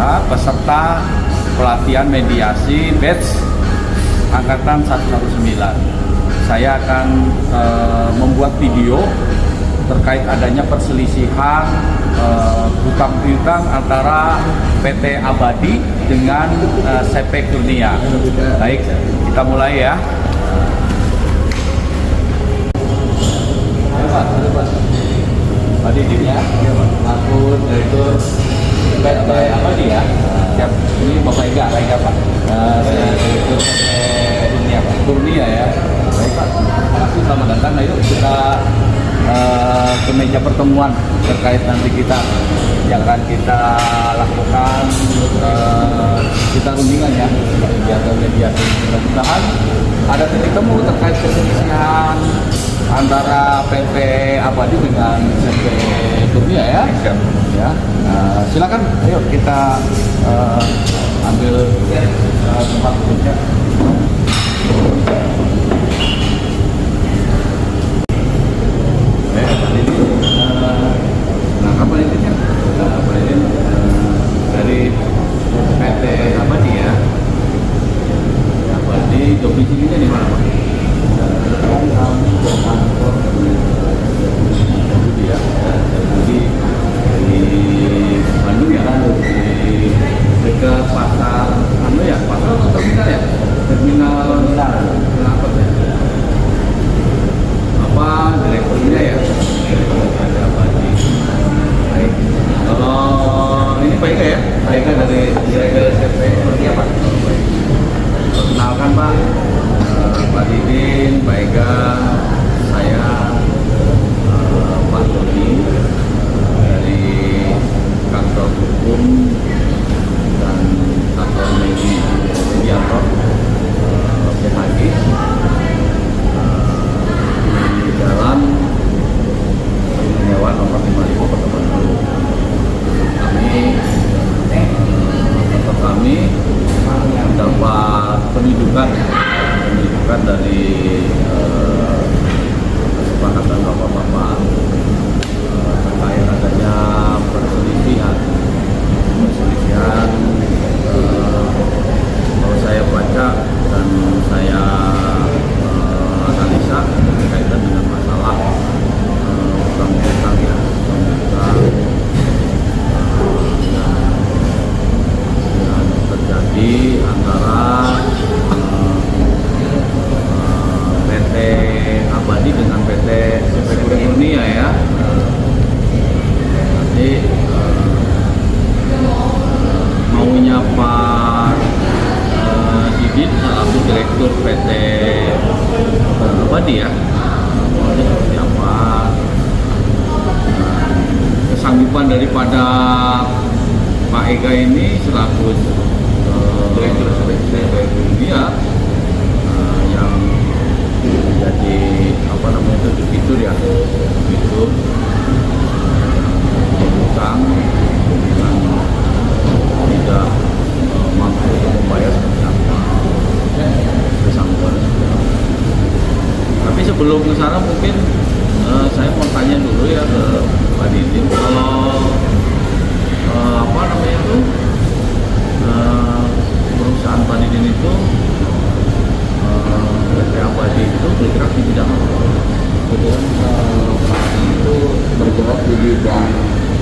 adalah peserta pelatihan mediasi batch angkatan 119. Saya akan membuat video terkait adanya perselisihan hutang piutang antara PT Abadi dengan CP Kurnia. Baik, kita mulai ya. Pak Didin ya, aku Direktur PT Abadi ya. Siap. Ini Bapak Ega Pak. Saya Direktur PT Kurnia Pak. Kurnia ya. Baik Pak. Terima kasih, selamat datang. Ayo kita ke meja pertemuan terkait nanti kita yang akan kita lakukan kita rundingan ya mediasi. Mudah-mudahan ada titik temu terkait perselisihan antara PT Abadi dengan CP Kurnia ya. Ya, silakan. Ayo kita ambil tempat duduknya. Nah, apa ini? Apa ini? Dari PT Abadi ya. Abadi domisilinya di mana Pak? Ya, jadi di Bandung ya, di dekat pasar ya, pasar atau terminal ya, terminal apa ya? Apa direkturnya ya? Ada Abadi. Baik. Kalau ini Pak Ega ya, Pak Ega dari direktur CP Kurnia Pak. Perkenalkan Pak, Pak Didin, Pak Ega, saya Pak Doni dari kantor hukum dan kantor mediator PHG di dalam Dewan nomor 55 Kota Bandung. Kami mendapat penunjukan dari kesepakatan bapak-bapak terkait adanya perselisihan kalau saya baca dan saya analisa berkaitan dengan masalah utang-utang ya, yang terjadi antara PT Abadi dengan PT CP Kurnia ya. Nanti maunya Pak Didin selaku Direktur PT Abadi ya, maunya seperti apa, kesanggupan daripada Pak Ega ini selaku Direktur CP Kurnia yang jadi apa namanya itu debitur ya, debitur utang dengan tidak mampu untuk membayar seperti apa bersangkutan. Tapi sebelum ke sana mungkin saya mau tanya dulu ya ke Pak Didin, kalau apa namanya itu perusahaan Pak Didin itu PT Abadi itu bergerak di bidang apa? Kebetulan itu bergerak di bidang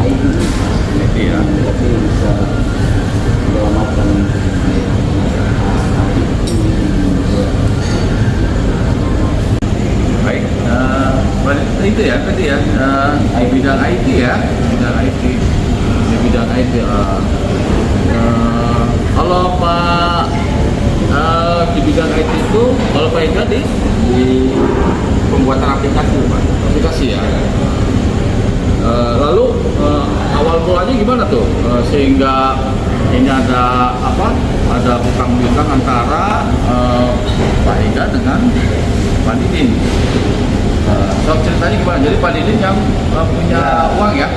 IT ya, tapi bisa menyelamatkan baik. Itu ya tadi ya, di bidang IT ya, di bidang IT. Kalau Pak di bidang IT itu, kalau Pak Ega di pembuatan aplikasi ya. Lalu awal mulanya gimana tuh sehingga ini ada apa? Ada hutang-hutang antara Pak Ega dengan Pak Didin. So ceritanya gimana? Jadi Pak Didin yang punya uang ya,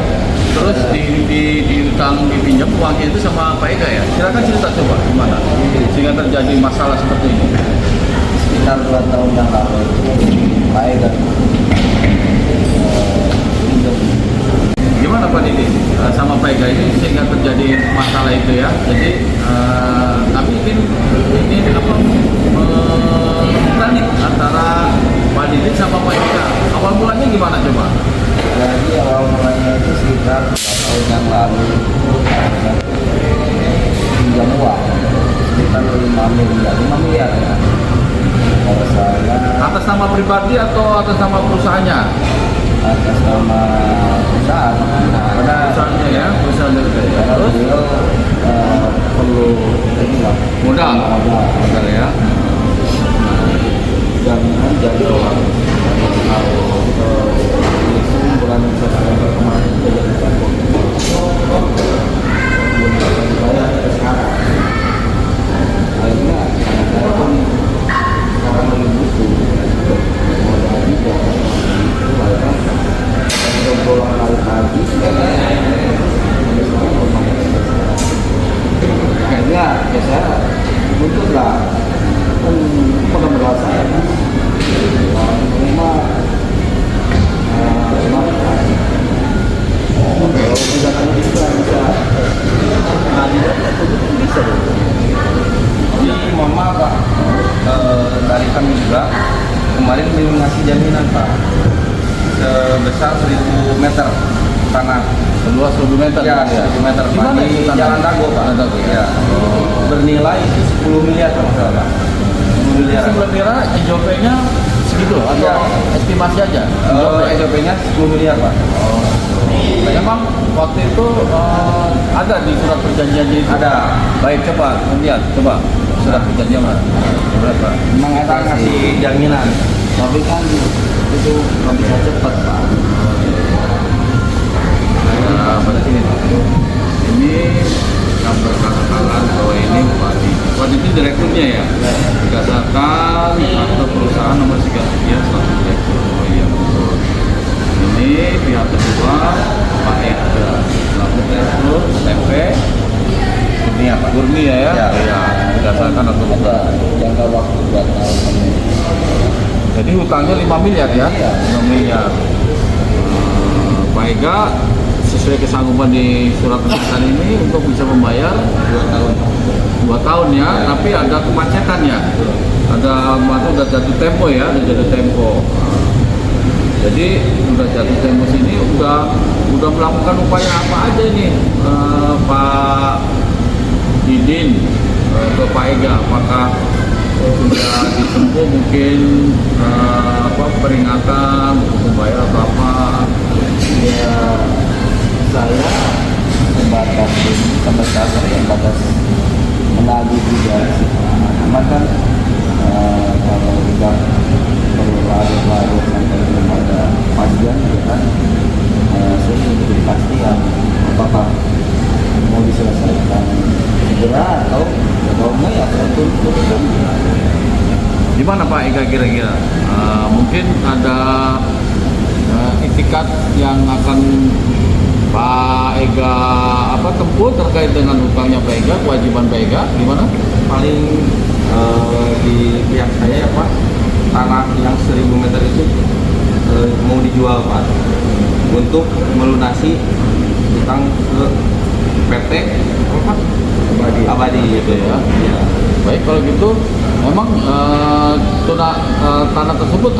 terus diutang dipinjam uangnya itu sama Pak Ega ya. Silakan cerita coba gimana sehingga terjadi masalah seperti ini. Sekitar 2 tahun yang lalu Pak Ega pinjam. Gimana gimana Pak Didi sama Pak Ega ini sehingga terjadi masalah itu ya? Jadi kami ingin apa mencari antara Pak Didi sama Pak Ega. Awal mulanya gimana coba? Jadi awal mulanya itu sekitar 2 tahun yang lalu pinjam uang sekitar 5 miliar ya. Kalau saya Atas nama pribadi atau atas nama perusahaannya? atas nama perusahaan, karena Perusahaannya ya, perusahaan dari karena terus beliau perlu ini lah, modal ya. jaminan jadi orang itu bulan September kemarin sudah jadi kantor belum bisa dibayar sampai sekarang. Akhirnya karena saya pun sekarang lagi butuh modal juga itu akhirnya berulang kali lagi akhirnya ya saya butuh lah kan modal saya cuma kalau misalkan bisa bisa Jadi mama Pak, dari kami juga kemarin ngasih jaminan Pak sebesar 1000 meter tanah. Seluas 1000 meter. Ya, 1000 meter Di Pak, mana itu di tanah? Jalan Dago Pak. Jalan Dago, Ya. Bernilai itu 10 miliar kalau nggak salah Pak. 10 miliar. Kira-kira SJP-nya segitu atau Iya. estimasi aja? SJP-nya 10 miliar Pak. Memang waktu itu ada di surat perjanjiannya itu. Ada. Baik, coba lihat, coba surat perjanjian mana? Berapa? memang Kita ada sih, ngasih jaminan. tapi kan itu nggak bisa cepat Pak. Nah, pada sini. Ini gambar katakan bahwa ini Bupati. Bupati itu direkturnya ya. Berdasarkan akta perusahaan nomor 33 selaku direktur. Oh iya betul. Ini pihak kedua Pak Ega selaku direktur TP Kurnia Pak. Kurnia ya. Ya. Iya. Berdasarkan akta Ada perusahaan. jangka waktu 2 tahun. Jadi hutangnya 5 miliar ya? Iya. 5 miliar. Pak Ega sesuai kesanggupan di surat pernyataan ini untuk bisa membayar 2 tahun. 2 tahun ya, tapi ada kemacetan ya. Ada udah jatuh tempo ya, udah jatuh tempo. Jadi udah jatuh tempo sini udah melakukan upaya apa aja ini Pak Didin ke Pak Ega, apakah sudah ditempuh mungkin peringatan untuk membayar atau apa? Ya saya sebatas ini sampai saat ini sebatas menagih juga sih. Cuma kan kalau udah perlu larut-larut sampai belum ada pastian ya kan, saya ingin lebih pastian apakah mau diselesaikan segera atau enggak ya tuntut. Gimana Pak Ega kira-kira? Mungkin ada itikat yang akan Pak Ega tempuh terkait dengan hutangnya Pak Ega, kewajiban Pak Ega, gimana? Paling di pihak saya ya Pak, tanah yang 1000 meter itu mau dijual Pak untuk melunasi hutang ke PT apa? Abadi gitu ya. Ya. Baik, kalau gitu memang tanah tersebut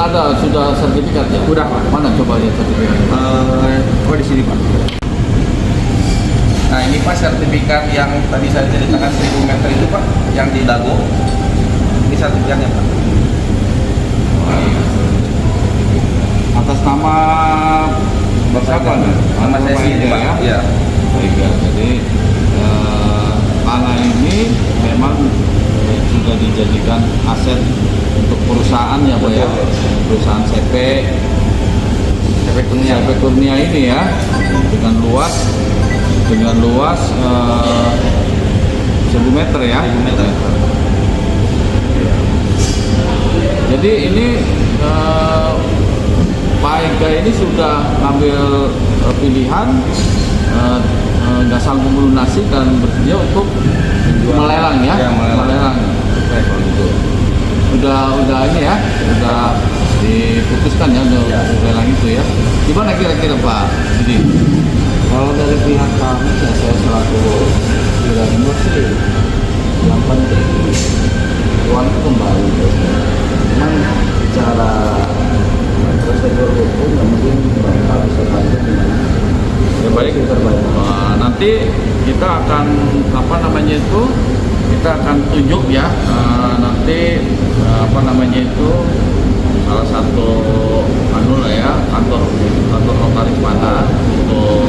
sudah sertifikat ya? Udah, Pak. Mana coba lihat sertifikatnya? Oh di sini Pak. Nah ini Pak sertifikat yang tadi saya ceritakan 1000 meter itu Pak, yang di Dago. Ini sertifikatnya Pak. Atas nama siapa nih? Nama saya Pak sih Ega Pak. ya? Iya. Pak Ega. Jadi tanah ini memang sudah dijadikan aset untuk perusahaan ya Pak ya? Perusahaan CP Kurnia ini ya, dengan luas 1000 meter ya. 1000 meter. Jadi ini Pak Ega ini sudah ngambil pilihan nggak sanggup melunasi dan bersedia untuk melelang ya, Ya, melelang. Oke, kalau gitu. Udah ini ya, udah diputuskan ya untuk Ya. lelang itu ya. Gimana kira-kira Pak? Jadi Kalau dari pihak kami ya saya selaku gubernur sih yang penting uang itu kembali. Cuman secara prosedur hukum yang mungkin Bapak bisa bantu gimana? ya baik. Terbaik. Nanti kita akan apa namanya itu kita akan tunjuk ya nanti apa namanya itu salah satu anu lah ya kantor notaris mana untuk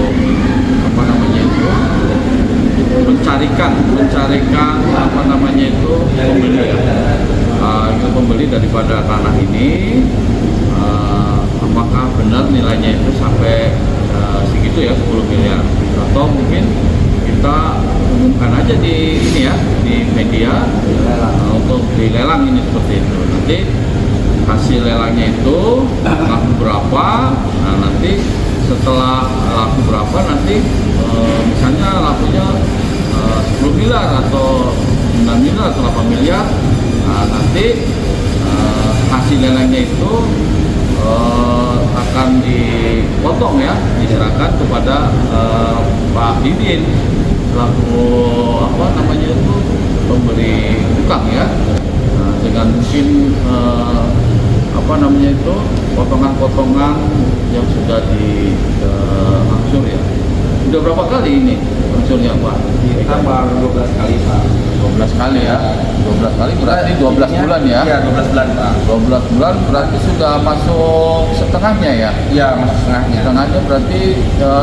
apa namanya itu mencarikan apa namanya itu pembeli ya. Itu pembeli daripada tanah ini apakah benar nilainya itu sampai segitu ya 10 miliar atau mungkin kita umumkan aja di ini ya di media untuk dilelang ini seperti itu. Nanti hasil lelangnya itu laku berapa, nah nanti setelah laku berapa nanti misalnya lakunya 10 miliar atau 9 miliar atau 8 miliar, nah nanti hasil lelangnya itu akan dipotong ya, diserahkan kepada Pak Didin selaku apa namanya itu pemberi hutang ya, dengan mungkin apa namanya itu potongan-potongan yang sudah diangsur ya. Sudah berapa kali ini angsurnya Pak? Kita baru 12 kali Pak. 12 kali ya. 12 kali berarti 12 bulan ya. Iya 12 bulan Pak. 12 bulan berarti sudah masuk setengahnya ya. Iya masuk setengahnya. Setengahnya berarti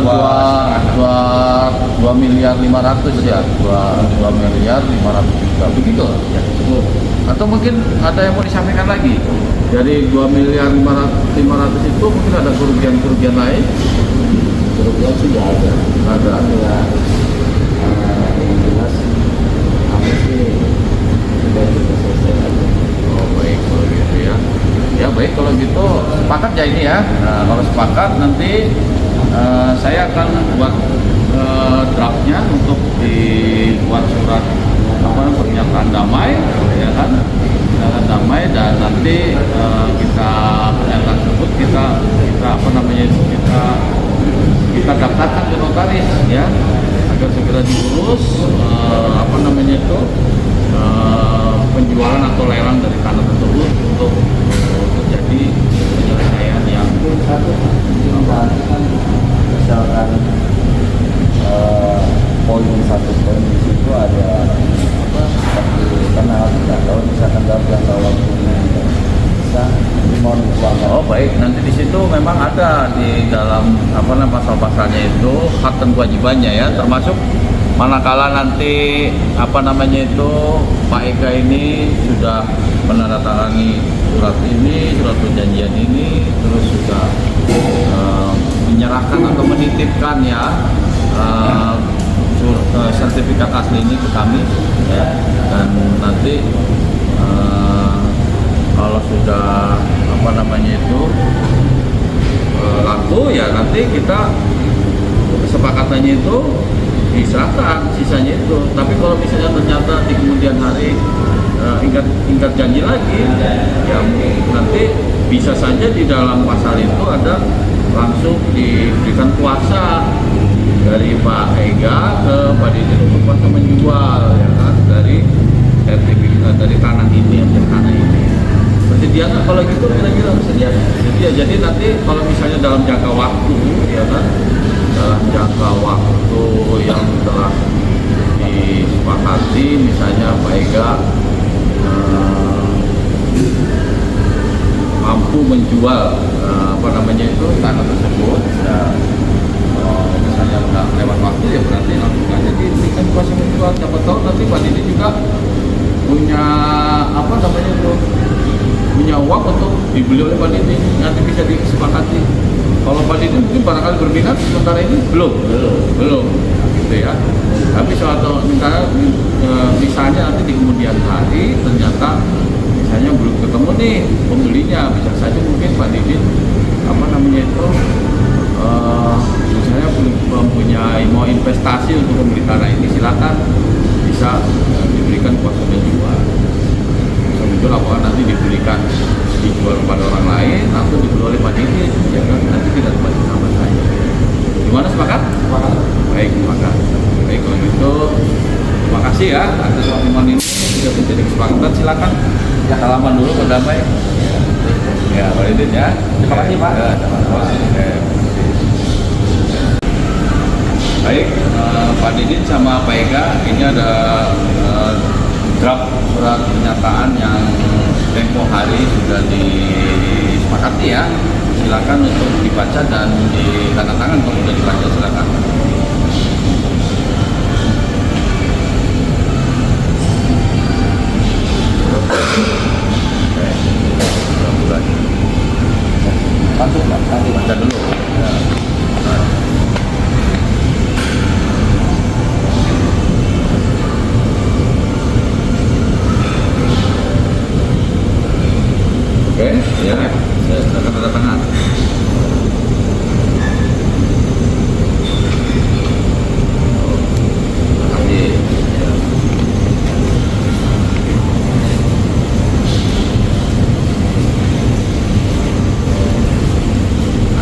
2 miliar 500 ya. 2 miliar 500 juta begitu. Ya tersebut. Atau mungkin ada yang mau disampaikan lagi dari 2 miliar 500 itu mungkin ada kerugian lain. Kerugian sudah ada. Ada. Ya, yang jelas kami sih sudah kita selesaikan. Oh baik kalau gitu ya. Ya baik kalau gitu sepakat ya ini ya. Nah, kalau sepakat nanti saya akan buat draftnya untuk dibuat surat apa namanya pernyataan damai ya kan, pernyataan damai dan nanti kita pernyataan tersebut kita apa namanya itu kita daftarkan ke notaris ya agar segera diurus apa namanya itu penjualan atau lelang dari tanah tersebut untuk terjadi penyelesaian yang Satu kan misalkan poin di situ ada apa? Karena tidak tahu misalkan dalam jangka waktu bisa mohon uang. Oh baik, nanti di situ memang ada di dalam apa namanya pasal-pasalnya itu hak dan kewajibannya ya, termasuk manakala nanti apa namanya itu Pak Ega ini sudah menandatangani surat ini, surat perjanjian ini, terus sudah menyerahkan atau menitipkan ya sertifikat asli ini ke kami ya, dan nanti kalau sudah apa namanya itu laku ya nanti kita kesepakatannya itu diserahkan sisanya itu. Tapi kalau misalnya ternyata di kemudian hari ingkar janji lagi ya nanti bisa saja di dalam pasal itu ada langsung diberikan kuasa dari Pak Ega ke Pak Didin untuk kuasa menjual ya kan dari sertifikat dari tanah ini untuk tanah ini. Bersedia nggak kalau gitu kira-kira bersedia? Jadi nanti kalau misalnya dalam jangka waktu ya kan, dalam jangka waktu yang telah disepakati misalnya Pak Ega mampu menjual apa namanya itu tanah tersebut ya, misalnya nggak lewat waktu ya berarti langsung aja diberikan kuasa menjual. Siapa tahu nanti Pak Didi juga punya apa namanya itu punya uang untuk dibeli oleh Pak Didi, nanti bisa disepakati. Kalau Pak Didi mungkin barangkali berminat sementara ini belum gitu ya. Tapi suatu misalnya nanti di kemudian hari ternyata misalnya belum ketemu nih pembelinya, bisa saja mungkin Pak Didi apa namanya itu misalnya belum mempunyai mau investasi untuk membeli tanah ini, silakan bisa diberikan kuasa menjual. itu laporan nanti diberikan, dijual kepada orang lain atau dijual oleh Pak Didi, ya kan nanti tidak terbaca sama saya. Gimana, sepakat? Sepakat. Baik, sepakat. Baik, kalau gitu terima kasih ya atas pertemuan ini sudah menjadi kesepakatan. Silakan ya salaman dulu ke Damai. Ya, Pak Didin ya. Terima kasih, Pak. Ya, sama-sama. Baik, Pak Didin sama Pak Ega, ini ada draft surat pernyataan yang tempo hari sudah disepakati ya. Silakan untuk dibaca dan ditandatangan kalau sudah dibaca, silakan. Langsung Pak, nanti Pak. Baca dulu. Ya. Oke, ya. Saya silakan tanda tangan. Terima kasih. Ya.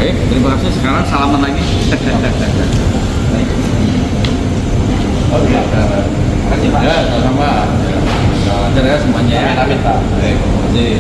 Baik, terima kasih. Sekarang salaman lagi. Baik. Oke, terima kasih Pak. Ya, sama-sama. Ya, lancar ya semuanya ya. Amin, Pak. Baik, terima kasih.